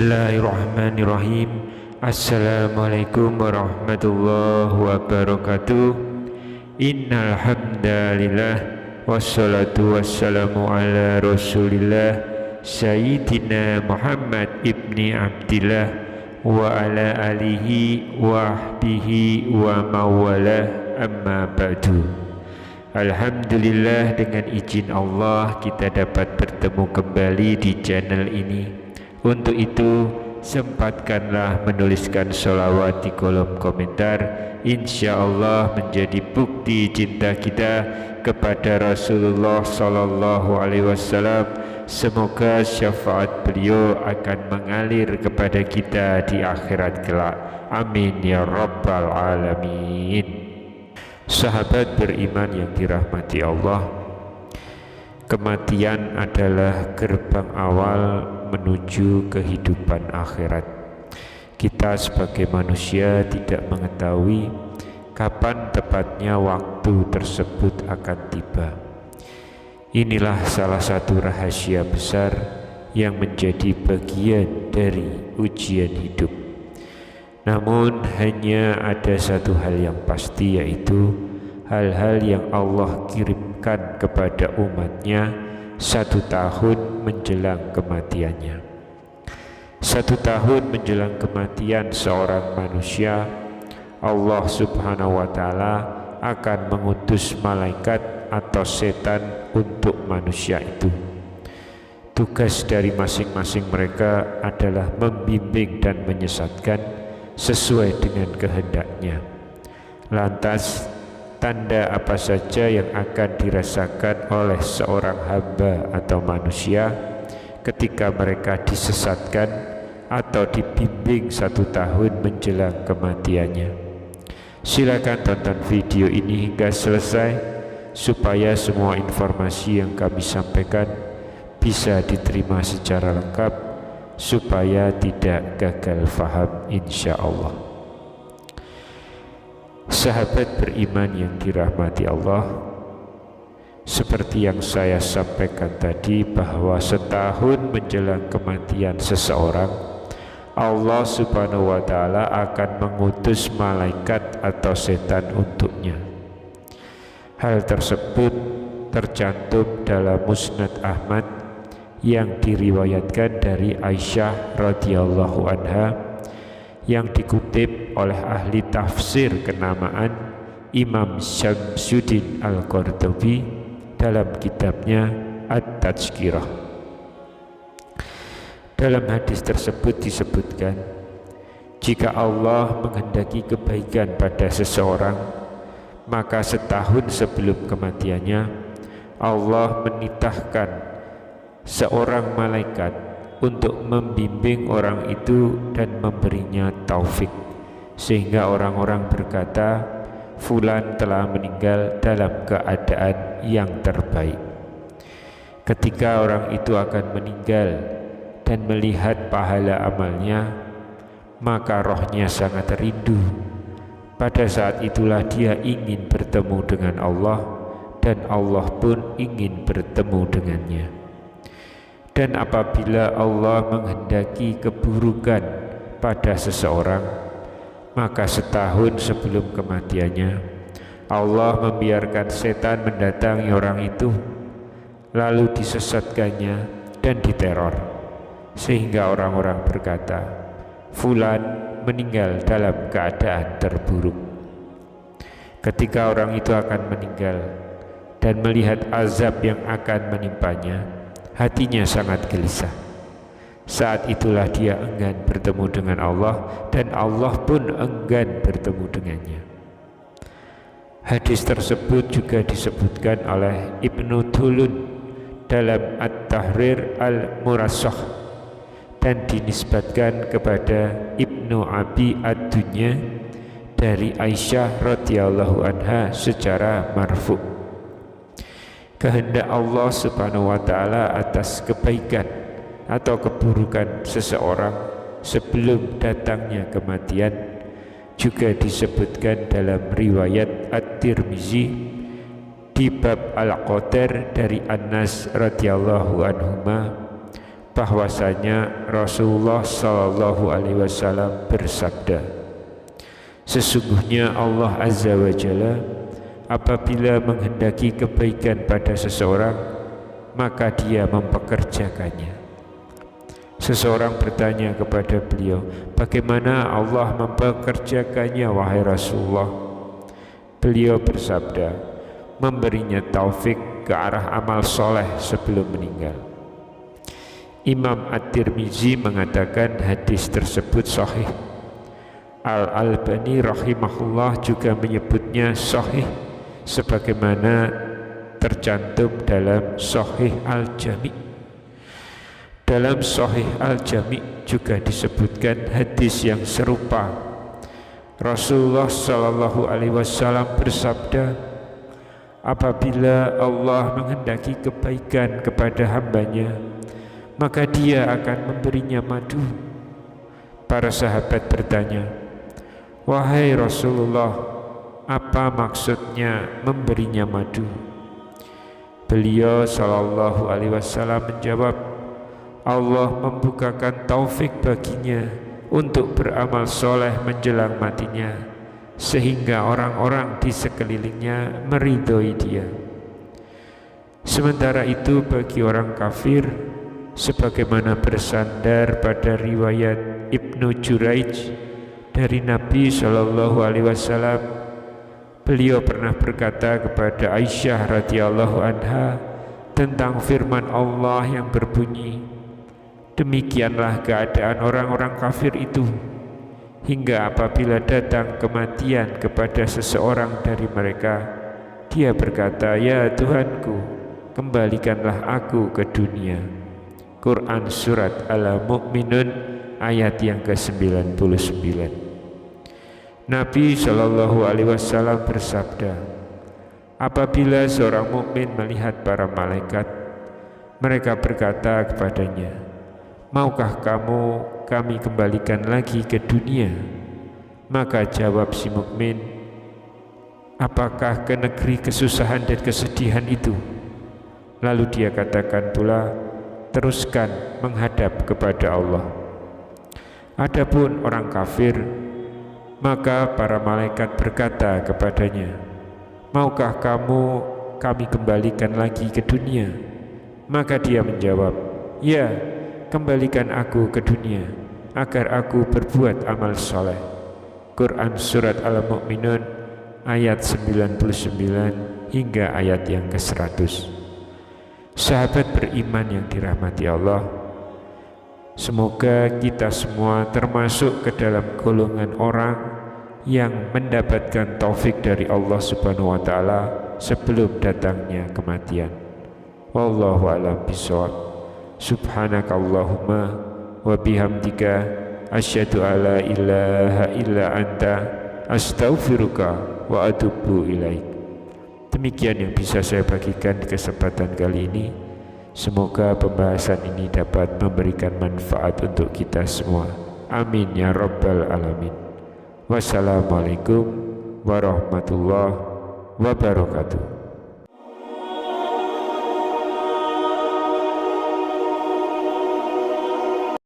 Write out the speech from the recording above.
Bismillahirrahmanirrahim. Assalamualaikum warahmatullahi wabarakatuh. Innal hamdalillah wassalatu wassalamu ala Rasulillah Sayyidina Muhammad ibni Abdillah wa ala alihi wa ahbihi wa mawalah, amma ba'du. Alhamdulillah, dengan izin Allah kita dapat bertemu kembali di channel ini. Untuk itu sempatkanlah menuliskan sholawat di kolom komentar. Insya Allah menjadi bukti cinta kita kepada Rasulullah Sallallahu Alaihi Wasallam. Semoga syafaat beliau akan mengalir kepada kita di akhirat kelak. Amin ya rabbal alamin. Sahabat beriman yang dirahmati Allah, kematian adalah gerbang awal menuju kehidupan akhirat. Kita sebagai manusia tidak mengetahui kapan tepatnya waktu tersebut akan tiba. Inilah salah satu rahasia besar yang menjadi bagian dari ujian hidup. Namun hanya ada satu hal yang pasti, yaitu hal-hal yang Allah kirimkan kepada umatnya 1 tahun menjelang kematiannya. 1 tahun menjelang kematian seorang manusia, Allah Subhanahu wa Ta'ala akan mengutus malaikat atau setan untuk manusia itu. Tugas dari masing-masing mereka adalah membimbing dan menyesatkan sesuai dengan kehendaknya. Lantas, tanda apa saja yang akan dirasakan oleh seorang hamba atau manusia ketika mereka disesatkan atau dibimbing 1 tahun menjelang kematiannya? Silakan tonton video ini hingga selesai supaya semua informasi yang kami sampaikan bisa diterima secara lengkap, supaya tidak gagal faham insya Allah. Sahabat beriman yang dirahmati Allah, seperti yang saya sampaikan tadi, bahwa setahun menjelang kematian seseorang, Allah Subhanahu wa Ta'ala akan mengutus malaikat atau setan untuknya. Hal tersebut tercantum dalam Musnad Ahmad yang diriwayatkan dari Aisyah radhiyallahu anha, yang dikutip oleh ahli tafsir kenamaan Imam Syamsuddin Al-Qurtubi dalam kitabnya At-Tazkirah. Dalam hadis tersebut disebutkan, jika Allah menghendaki kebaikan pada seseorang, maka setahun sebelum kematiannya Allah menitahkan seorang malaikat untuk membimbing orang itu dan memberinya taufik, sehingga orang-orang berkata, fulan telah meninggal dalam keadaan yang terbaik. Ketika orang itu akan meninggal dan melihat pahala amalnya, maka rohnya sangat rindu. Pada saat itulah dia ingin bertemu dengan Allah, dan Allah pun ingin bertemu dengannya. Dan apabila Allah menghendaki keburukan pada seseorang, maka setahun sebelum kematiannya Allah membiarkan setan mendatangi orang itu, lalu disesatkannya dan diteror, sehingga orang-orang berkata, fulan meninggal dalam keadaan terburuk. Ketika orang itu akan meninggal dan melihat azab yang akan menimpanya, hatinya sangat gelisah. Saat itulah dia enggan bertemu dengan Allah, dan Allah pun enggan bertemu dengannya. Hadis tersebut juga disebutkan oleh Ibnu Tulun dalam At-Tahrir Al-Murassah dan dinisbatkan kepada Ibnu Abi Ad-Dunya dari Aisyah radhiyallahu anha secara marfu'. Kehendak Allah Subhanahu wa Ta'ala atas kebaikan atau keburukan seseorang sebelum datangnya kematian juga disebutkan dalam riwayat At-Tirmizi di bab Al-Qadar dari Anas radhiyallahu anhuma, bahwasanya Rasulullah Shallallahu Alaihi Wasallam bersabda, sesungguhnya Allah Azza wa Jalla apabila menghendaki kebaikan pada seseorang, maka dia mempekerjakannya. Seseorang bertanya kepada beliau, bagaimana Allah mempekerjakannya wahai Rasulullah? Beliau bersabda, memberinya taufik ke arah amal soleh sebelum meninggal. Imam At-Tirmizi mengatakan hadis tersebut sahih. Al-Albani rahimahullah juga menyebutnya sahih sebagaimana tercantum dalam Sahih Al-Jami'. Dalam Sahih Al-Jami' juga disebutkan hadis yang serupa. Rasulullah Shallallahu Alaihi Wasallam bersabda, apabila Allah menghendaki kebaikan kepada hambanya, maka dia akan memberinya madu. Para sahabat bertanya, wahai Rasulullah, apa maksudnya memberinya madu? Beliau Shallallahu Alaihi Wasallam menjawab, Allah membukakan taufik baginya untuk beramal soleh menjelang matinya, sehingga orang-orang di sekelilingnya meridhoi dia. Sementara itu bagi orang kafir, sebagaimana bersandar pada riwayat Ibnu Juraij dari Nabi Shallallahu Alaihi Wasallam, beliau pernah berkata kepada Aisyah radhiyallahu anha tentang firman Allah yang berbunyi, demikianlah keadaan orang-orang kafir itu, hingga apabila datang kematian kepada seseorang dari mereka, dia berkata, ya Tuhanku, kembalikanlah aku ke dunia. Quran Surat Al-Mu'minun ayat yang ke-99. Nabi Shallallahu Alaihi Wasallam bersabda, apabila seorang mukmin melihat para malaikat, mereka berkata kepadanya, maukah kami kembalikan lagi ke dunia? Maka jawab si mukmin, apakah ke negeri kesusahan dan kesedihan itu? Lalu dia katakan pula, teruskan menghadap kepada Allah. Adapun orang kafir, maka para malaikat berkata kepadanya, maukah kami kembalikan lagi ke dunia? Maka dia menjawab, ya, kembalikan aku ke dunia agar aku berbuat amal soleh. Quran Surat Al-Mu'minun ayat 99 hingga ayat yang ke-100. Sahabat beriman yang dirahmati Allah, semoga kita semua termasuk ke dalam golongan orang yang mendapatkan taufik dari Allah Subhanahu wa Ta'ala sebelum datangnya kematian. Wallahu a'lam bishawab. Subhanakallahumma wa bihamdika asyhadu alla ilaha illa anta astaghfiruka wa atubu ilaik. Demikian yang bisa saya bagikan di kesempatan kali ini. Semoga pembahasan ini dapat memberikan manfaat untuk kita semua. Amin ya rabbal alamin. Wassalamualaikum warahmatullahi wabarakatuh.